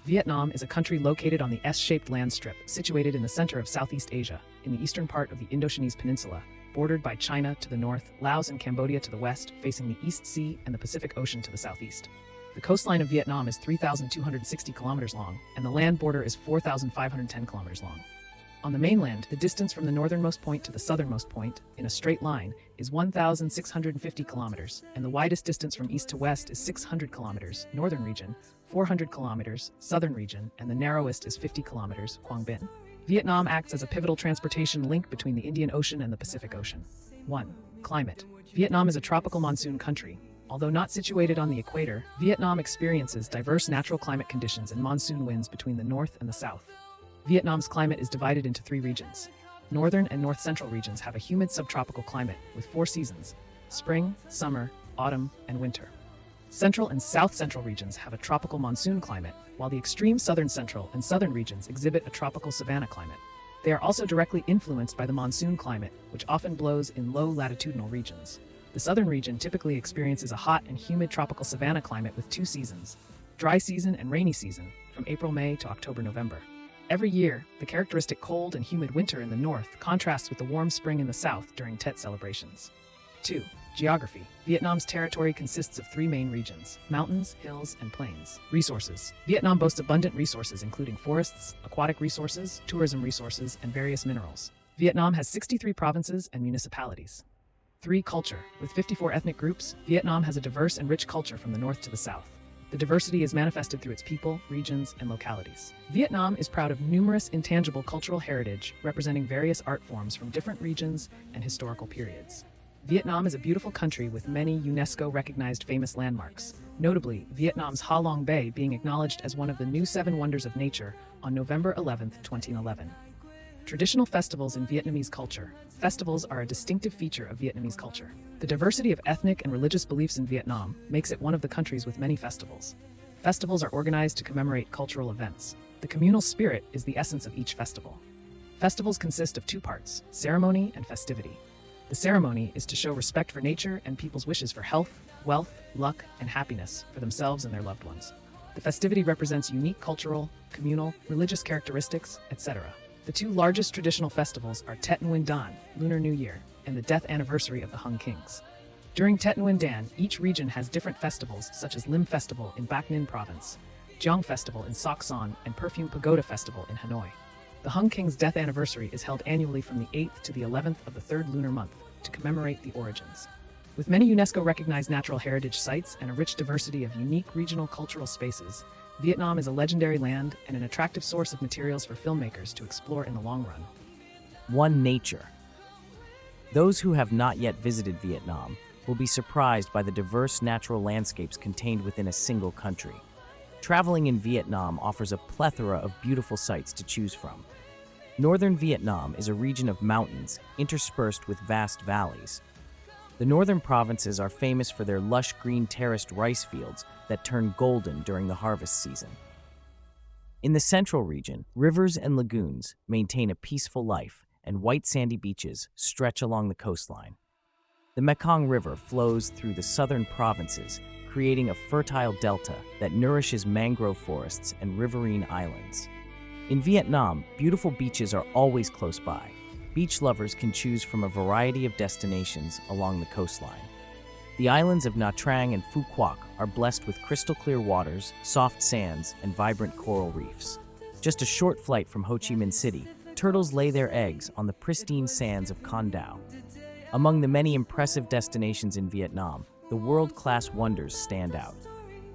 Vietnam is a country located on the S-shaped land strip situated in the center of Southeast Asia, in the eastern part of the Indochinese Peninsula, bordered by China to the north, Laos and Cambodia to the west, facing the East Sea and the Pacific Ocean to the southeast. The coastline of Vietnam is 3,260 kilometers long, and the land border is 4,510 kilometers long. On the mainland, the distance from the northernmost point to the southernmost point, in a straight line, is 1,650 kilometers, and the widest distance from east to west is 600 kilometers, northern region, 400 kilometers, southern region, and the narrowest is 50 kilometers, Quang Binh. Vietnam acts as a pivotal transportation link between the Indian Ocean and the Pacific Ocean. 1. Climate. Vietnam is a tropical monsoon country. Although not situated on the equator, Vietnam experiences diverse natural climate conditions and monsoon winds between the north and the south. Vietnam's climate is divided into 3 regions. Northern and north-central regions have a humid subtropical climate with 4 seasons: spring, summer, autumn, and winter. Central and south-central regions have a tropical monsoon climate, while the extreme southern-central and southern regions exhibit a tropical savanna climate. They are also directly influenced by the monsoon climate, which often blows in low latitudinal regions. The southern region typically experiences a hot and humid tropical savanna climate with 2 seasons: dry season and rainy season, from April-May to October-November. Every year, the characteristic cold and humid winter in the north contrasts with the warm spring in the south during Tet celebrations. 2. Geography. Vietnam's territory consists of 3 main regions: mountains, hills, and plains. Resources. Vietnam boasts abundant resources including forests, aquatic resources, tourism resources, and various minerals. Vietnam has 63 provinces and municipalities. 3. Culture. With 54 ethnic groups, Vietnam has a diverse and rich culture from the north to the south. The diversity is manifested through its people, regions, and localities. Vietnam is proud of numerous intangible cultural heritage representing various art forms from different regions and historical periods. Vietnam is a beautiful country with many UNESCO-recognized famous landmarks, notably Vietnam's Ha Long Bay being acknowledged as one of the new 7 wonders of nature on November 11, 2011. Traditional festivals in Vietnamese culture. Festivals are a distinctive feature of Vietnamese culture. The diversity of ethnic and religious beliefs in Vietnam makes it one of the countries with many festivals. Festivals are organized to commemorate cultural events. The communal spirit is the essence of each festival. Festivals consist of 2 parts: ceremony and festivity. The ceremony is to show respect for nature and people's wishes for health, wealth, luck, and happiness for themselves and their loved ones. The festivity represents unique cultural, communal, religious characteristics, etc. The 2 largest traditional festivals are Tet Nguyen Dan, Lunar New Year, and the death anniversary of the Hung Kings. During Tet Nguyen Dan, each region has different festivals such as Lim Festival in Bac Ninh Province, Giong Festival in Soc Son, and Perfume Pagoda Festival in Hanoi. The Hung King's death anniversary is held annually from the 8th to the 11th of the 3rd lunar month to commemorate the origins. With many UNESCO-recognized natural heritage sites and a rich diversity of unique regional cultural spaces, Vietnam is a legendary land and an attractive source of materials for filmmakers to explore in the long run. 1. Nature. Those who have not yet visited Vietnam will be surprised by the diverse natural landscapes contained within a single country. Traveling in Vietnam offers a plethora of beautiful sights to choose from. Northern Vietnam is a region of mountains interspersed with vast valleys. The northern provinces are famous for their lush green terraced rice fields that turn golden during the harvest season. In the central region, rivers and lagoons maintain a peaceful life, and white sandy beaches stretch along the coastline. The Mekong River flows through the southern provinces, creating a fertile delta that nourishes mangrove forests and riverine islands. In Vietnam, beautiful beaches are always close by. Beach lovers can choose from a variety of destinations along the coastline. The islands of Nha Trang and Phu Quoc are blessed with crystal-clear waters, soft sands, and vibrant coral reefs. Just a short flight from Ho Chi Minh City, turtles lay their eggs on the pristine sands of Con Dao. Among the many impressive destinations in Vietnam, the world-class wonders stand out.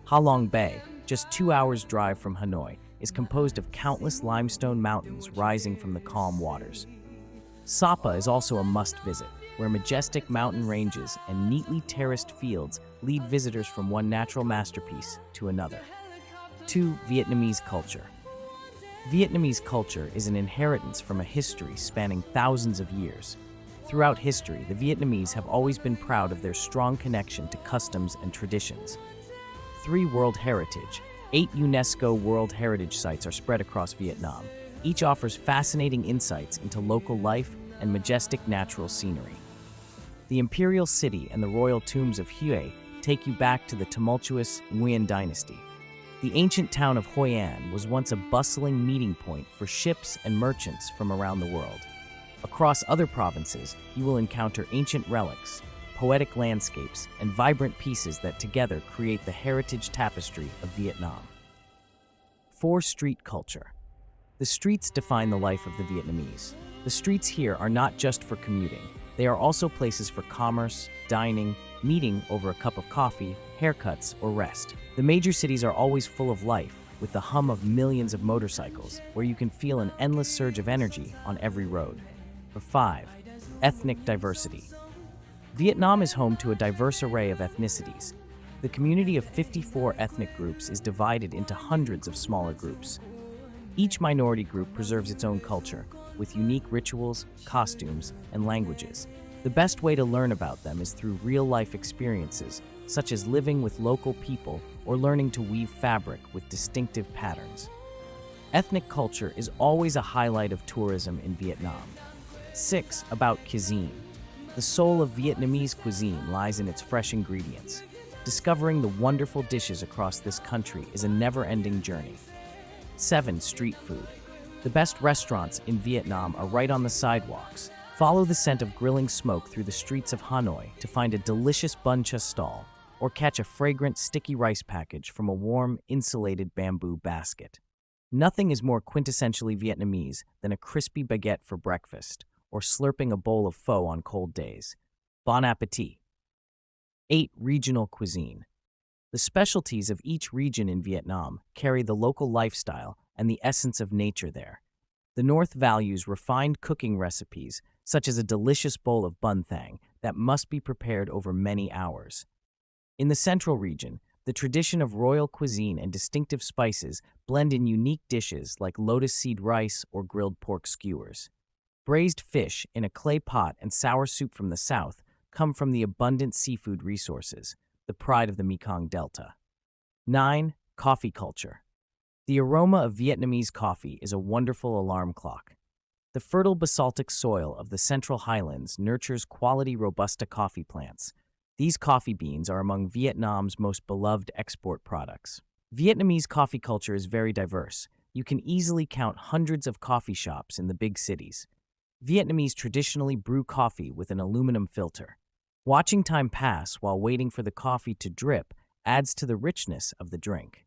Ha Long Bay, just 2 hours' drive from Hanoi, is composed of countless limestone mountains rising from the calm waters. Sapa is also a must-visit, where majestic mountain ranges and neatly terraced fields lead visitors from one natural masterpiece to another. 2. Vietnamese culture. Vietnamese culture is an inheritance from a history spanning thousands of years. Throughout history, the Vietnamese have always been proud of their strong connection to customs and traditions. 3. World Heritage. 8 UNESCO World Heritage Sites are spread across Vietnam. Each offers fascinating insights into local life and majestic natural scenery. The Imperial City and the royal tombs of Hue take you back to the tumultuous Nguyen dynasty. The ancient town of Hoi An was once a bustling meeting point for ships and merchants from around the world. Across other provinces, you will encounter ancient relics, poetic landscapes, and vibrant pieces that together create the heritage tapestry of Vietnam. 4. Street culture. The streets define the life of the Vietnamese. The streets here are not just for commuting. They are also places for commerce, dining, meeting over a cup of coffee, haircuts, or rest. The major cities are always full of life, with the hum of millions of motorcycles, where you can feel an endless surge of energy on every road. 5. Ethnic diversity. Vietnam is home to a diverse array of ethnicities. The community of 54 ethnic groups is divided into hundreds of smaller groups. Each minority group preserves its own culture, with unique rituals, costumes, and languages. The best way to learn about them is through real-life experiences, such as living with local people or learning to weave fabric with distinctive patterns. Ethnic culture is always a highlight of tourism in Vietnam. 6. About cuisine. The soul of Vietnamese cuisine lies in its fresh ingredients. Discovering the wonderful dishes across this country is a never-ending journey. 7. Street food. The best restaurants in Vietnam are right on the sidewalks. Follow the scent of grilling smoke through the streets of Hanoi to find a delicious bun cha stall, or catch a fragrant sticky rice package from a warm, insulated bamboo basket. Nothing is more quintessentially Vietnamese than a crispy baguette for breakfast, or slurping a bowl of pho on cold days. Bon appétit. 8. Regional cuisine. The specialties of each region in Vietnam carry the local lifestyle and the essence of nature there. The North values refined cooking recipes, such as a delicious bowl of bun thang that must be prepared over many hours. In the Central region, the tradition of royal cuisine and distinctive spices blend in unique dishes like lotus seed rice or grilled pork skewers. Braised fish in a clay pot and sour soup from the south come from the abundant seafood resources, the pride of the Mekong Delta. 9. Coffee culture. The aroma of Vietnamese coffee is a wonderful alarm clock. The fertile basaltic soil of the Central Highlands nurtures quality Robusta coffee plants. These coffee beans are among Vietnam's most beloved export products. Vietnamese coffee culture is very diverse. You can easily count hundreds of coffee shops in the big cities. Vietnamese traditionally brew coffee with an aluminum filter. Watching time pass while waiting for the coffee to drip adds to the richness of the drink.